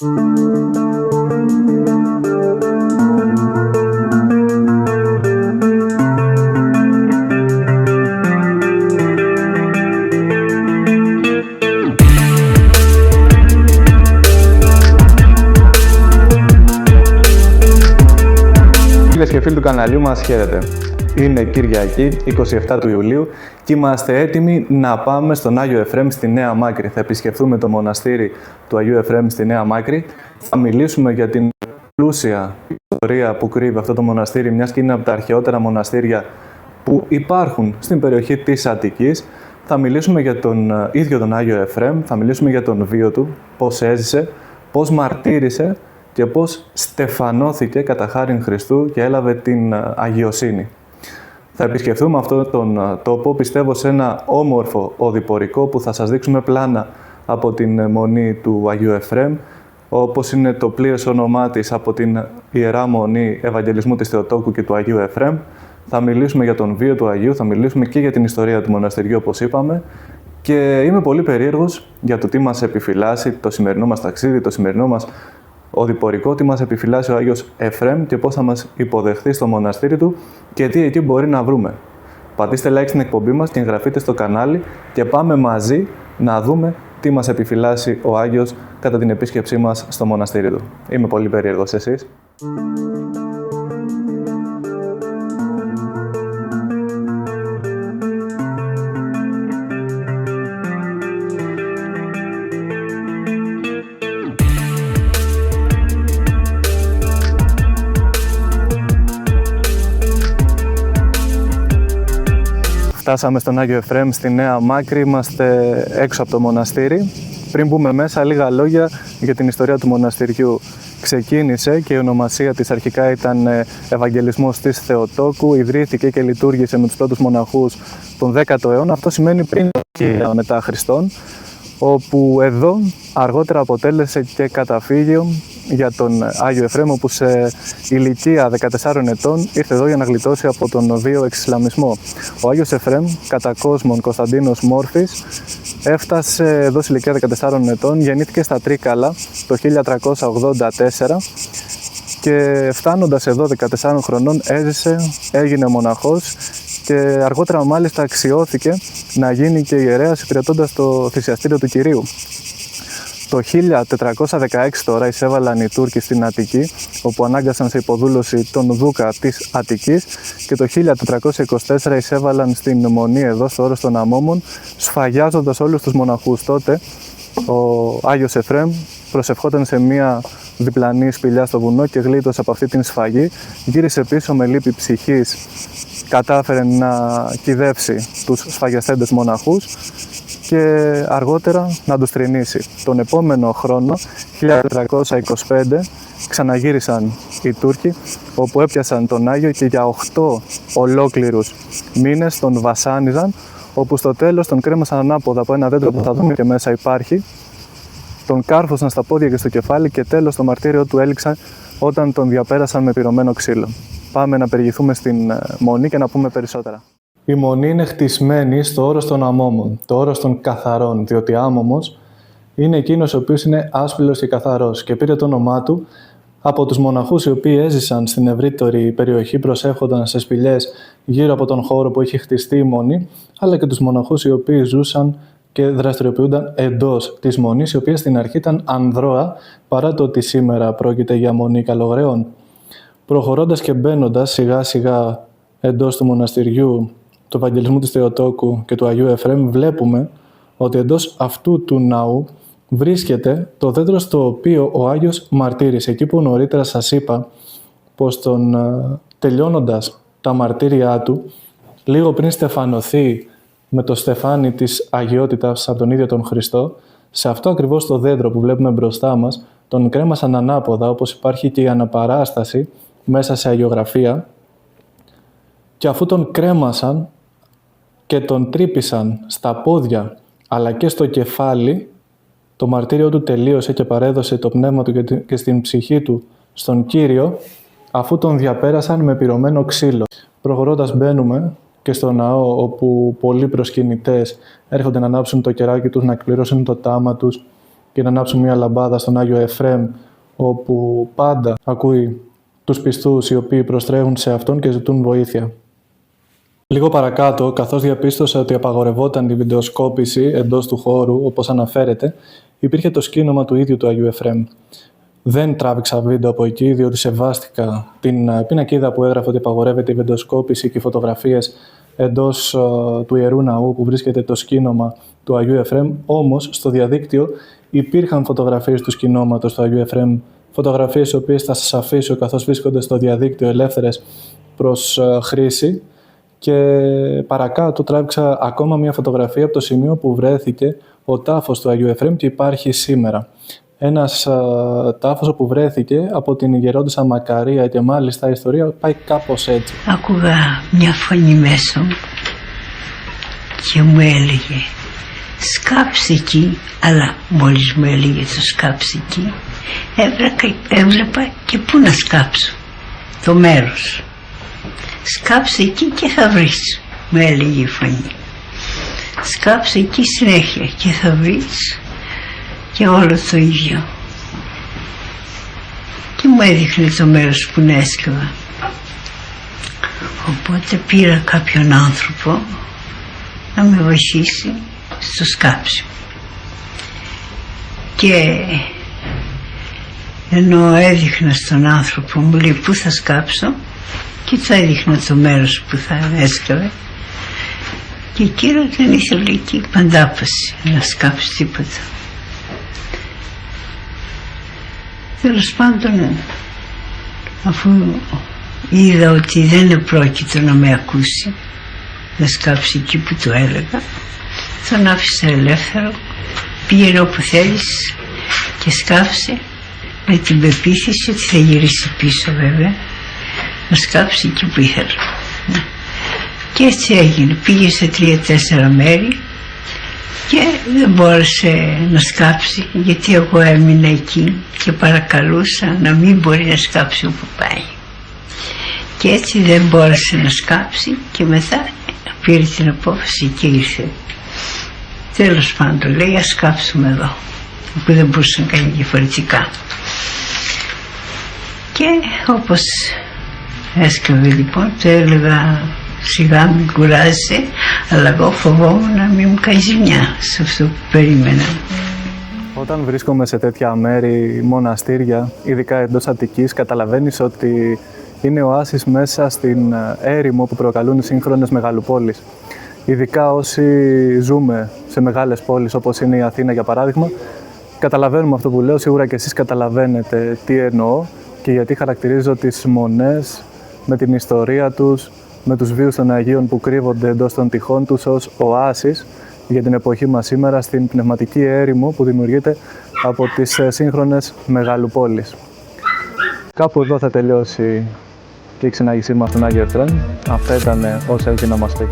Φίλες και φίλοι του καναλιού μας, χαίρετε. Είναι Κυριακή, 27 του Ιουλίου και είμαστε έτοιμοι να πάμε στον Άγιο Εφραίμ στη Νέα Μάκρη. Θα επισκεφθούμε το μοναστήρι του Αγίου Εφραίμ στη Νέα Μάκρη. Θα μιλήσουμε για την πλούσια ιστορία που κρύβει αυτό το μοναστήρι, μιας και είναι από τα αρχαιότερα μοναστήρια που υπάρχουν στην περιοχή της Αττικής. Θα μιλήσουμε για τον ίδιο τον Άγιο Εφραίμ, θα μιλήσουμε για τον βίο του, πώς έζησε, πώς μαρτύρησε και πώς στεφανώθηκε κατά χάριν Χριστού και έλαβε την αγιοσύνη. Θα επισκεφθούμε αυτόν τον τόπο, πιστεύω, σε ένα όμορφο οδηπορικό που θα σας δείξουμε πλάνα από την Μονή του Αγίου Εφραίμ, όπως είναι το πλήρες όνομά της από την Ιερά Μονή Ευαγγελισμού της Θεοτόκου και του Αγίου Εφραίμ. Θα μιλήσουμε για τον βίο του Αγίου, θα μιλήσουμε και για την ιστορία του μοναστηριού, όπως είπαμε. Και είμαι πολύ περίεργος για το τι μας επιφυλάσσει το σημερινό μας ταξίδι, το σημερινό μας οδηπορικό, τι μας επιφυλάσσει ο Άγιος Εφραίμ και πώς θα μας υποδεχθεί στο μοναστήρι του και τι εκεί μπορεί να βρούμε. Πατήστε like στην εκπομπή μας και εγγραφείτε στο κανάλι και πάμε μαζί να δούμε τι μας επιφυλάσσει ο Άγιος κατά την επίσκεψή μας στο μοναστήρι του. Είμαι πολύ περίεργος, εσείς? Φτάσαμε στον Άγιο Εφραίμ στη Νέα Μάκρη, είμαστε έξω από το μοναστήρι. Πριν μπούμε μέσα, λίγα λόγια για την ιστορία του μοναστηριού. Ξεκίνησε και η ονομασία της αρχικά ήταν Ευαγγελισμός της Θεοτόκου, ιδρύθηκε και λειτουργήσε με τους πρώτους μοναχούς τον 10ο αιώνα, αυτό σημαίνει πριν και μετά Χριστόν, όπου εδώ αργότερα αποτέλεσε και καταφύγιο για τον Άγιο Εφραίμ, όπου σε ηλικία 14 ετών ήρθε εδώ για να γλιτώσει από τον βίο εξισλαμισμό. Ο Άγιος Εφραίμ, κατά κόσμον Κωνσταντίνος Μόρφης, έφτασε εδώ σε ηλικία 14 ετών, γεννήθηκε στα Τρίκαλα το 1384 και φτάνοντας εδώ 14 χρονών έζησε, έγινε μοναχός και αργότερα μάλιστα αξιώθηκε να γίνει και ιερέας υπηρετώντας το θυσιαστήριο του Κυρίου. Το 1416 τώρα εισέβαλαν οι Τούρκοι στην Αττική, όπου ανάγκασαν σε υποδούλωση τον Δούκα της Αττικής και το 1424 εισέβαλαν στην Μονή εδώ στο όρος των Αμόμων, σφαγιάζοντας όλους τους μοναχούς. Τότε ο Άγιος Εφραίμ προσευχόταν σε μία διπλανή σπηλιά στο βουνό και γλίτωσε από αυτή την σφαγή, γύρισε πίσω με λύπη ψυχής, κατάφερε να κυδεύσει τους σφαγιαστέντες μοναχούς και αργότερα να τους θρηνήσει. Τον επόμενο χρόνο, 1425, ξαναγύρισαν οι Τούρκοι, όπου έπιασαν τον Άγιο και για 8 ολόκληρους μήνες τον βασάνιζαν, όπου στο τέλος τον κρέμασαν ανάποδα από ένα δέντρο που θα δούμε και μέσα υπάρχει, τον κάρφωσαν στα πόδια και στο κεφάλι και τέλος το μαρτύριο του έληξαν όταν τον διαπέρασαν με πυρωμένο ξύλο. Πάμε να περιηγηθούμε στην Μονή και να πούμε περισσότερα. Η Μονή είναι χτισμένη στο όρος των Αμόμων, το όρος των καθαρών, διότι άμωμος είναι εκείνος ο οποίος είναι άσπυλος και καθαρός και πήρε το όνομά του από τους μοναχούς οι οποίοι έζησαν στην ευρύτερη περιοχή, προσεύχονταν σε σπηλιές γύρω από τον χώρο που είχε χτιστεί η Μονή, αλλά και τους μοναχούς οι οποίοι ζούσαν και δραστηριοποιούνταν εντός της Μονής, η οποία στην αρχή ήταν ανδρώα, παρά το ότι σήμερα πρόκειται για Μονή καλογραιών. Προχωρώντας και μπαίνοντας σιγά σιγά εντός του μοναστηριού του Ευαγγελισμού της Θεοτόκου και του Αγίου Εφραίμ, βλέπουμε ότι εντός αυτού του ναού βρίσκεται το δέντρο στο οποίο ο Άγιος μαρτύρησε. Εκεί που νωρίτερα σας είπα πως τελειώνοντας τα μαρτύρια του, λίγο πριν στεφανωθεί με το στεφάνι της αγιότητας από τον ίδιο τον Χριστό, σε αυτό ακριβώς το δέντρο που βλέπουμε μπροστά μας, τον κρέμασαν ανάποδα, όπως υπάρχει και η αναπαράσταση μέσα σε αγιογραφία, και αφού τον κρέμασαν και τον τρύπησαν στα πόδια αλλά και στο κεφάλι, το μαρτύριο του τελείωσε και παρέδωσε το πνεύμα του και στην ψυχή του στον Κύριο, αφού τον διαπέρασαν με πυρωμένο ξύλο. Προχωρώντας μπαίνουμε και στο ναό, όπου πολλοί προσκυνητές έρχονται να ανάψουν το κεράκι τους, να εκπληρώσουν το τάμα τους και να ανάψουν μια λαμπάδα στον Άγιο Εφραίμ, όπου πάντα ακούει τους πιστούς οι οποίοι προστρέχουν σε Αυτόν και ζητούν βοήθεια. Λίγο παρακάτω, καθώς διαπίστωσα ότι απαγορευόταν η βιντεοσκόπηση εντός του χώρου, όπως αναφέρεται, υπήρχε το σκήνομα του ίδιου του Αγίου Εφραίμ. Δεν τράβηξα βίντεο από εκεί, διότι σεβάστηκα την πινακίδα που έγραφε ότι απαγορεύεται η βιντεοσκόπηση και οι φωτογραφίες εντός του Ιερού Ναού που βρίσκεται το σκήνομα του Αγίου Εφραίμ. Όμως, στο διαδίκτυο υπήρχαν φωτογραφίες του σκηνόματος του Αγίου Εφραίμ, φωτογραφίες οι οποίες θα σας αφήσω καθώς βρίσκονται στο διαδίκτυο ελεύθερες προς χρήση. Και παρακάτω τράβηξα ακόμα μια φωτογραφία από το σημείο που βρέθηκε ο τάφος του Αγίου Εφραίμ και υπάρχει σήμερα. Ένας τάφος όπου βρέθηκε από την ηγερόντισσα Μακαρία και μάλιστα η ιστορία πάει κάπως έτσι. Άκουγα μια φωνή μέσα μου και μου έλεγε σκάψε εκεί, αλλά μόλις μου έλεγε το σκάψε εκεί έβλεπα και πού να σκάψω, το μέρος. Σκάψε εκεί και θα βρεις, μου έλεγε η φωνή. Σκάψε εκεί συνέχεια και θα βρεις, και όλο το ίδιο. Και μου έδειχνε το μέρος που να έσκαβα. Οπότε πήρα κάποιον άνθρωπο να με βοηθήσει στο σκάψιμο. Και ενώ έδειχνα στον άνθρωπο, μου λέει πού θα σκάψω, και θα έδειχνα το μέρος που θα έσκαβε, και εκείνο δεν ήθελε εκεί παντάπαση να σκάψει τίποτα. Τέλος πάντων, αφού είδα ότι δεν επρόκειτο να με ακούσει να σκάψει εκεί που του έλεγα, τον άφησα ελεύθερο, πήγαινε όπου θέλεις και σκάψε, με την πεποίθηση ότι θα γυρίσει πίσω βέβαια, να σκάψει εκεί που ήθελα. Και έτσι έγινε. Πήγε σε 3-4 μέρη και δεν μπόρεσε να σκάψει, γιατί εγώ έμεινα εκεί και παρακαλούσα να μην μπορεί να σκάψει όπου πάει. Και έτσι δεν μπόρεσε να σκάψει και μετά πήρε την απόφαση και ήρθε. Τέλος πάντων, λέει, ας σκάψουμε εδώ, που δεν μπορούσε να κάνει διαφορετικά. Και όπως έσκαβε λοιπόν, το έλεγα σιγά μην κουράζεσαι, αλλά εγώ φοβόμουν να μην μου κάνει ζημιά σε αυτό που περίμενα. Όταν βρίσκομαι σε τέτοια μέρη, μοναστήρια, ειδικά εντός Αττικής, καταλαβαίνεις ότι είναι οάσεις μέσα στην έρημο που προκαλούν οι σύγχρονες μεγαλοπόλεις. Ειδικά όσοι ζούμε σε μεγάλες πόλεις όπως είναι η Αθήνα για παράδειγμα, καταλαβαίνουμε αυτό που λέω, σίγουρα και εσείς καταλαβαίνετε τι εννοώ και γιατί χαρακτηρίζω τις μονές με την ιστορία τους, με τους βίους των Αγίων που κρύβονται εντός των τυχών τους ως οάσεις για την εποχή μας σήμερα στην πνευματική έρημο που δημιουργείται από τις σύγχρονες μεγαλοπόλεις. Κάπου εδώ θα τελειώσει και η ξενάγησή μας στον Άγιο Εφραίμ. Αυτά ήταν όσα έχει να μας πει.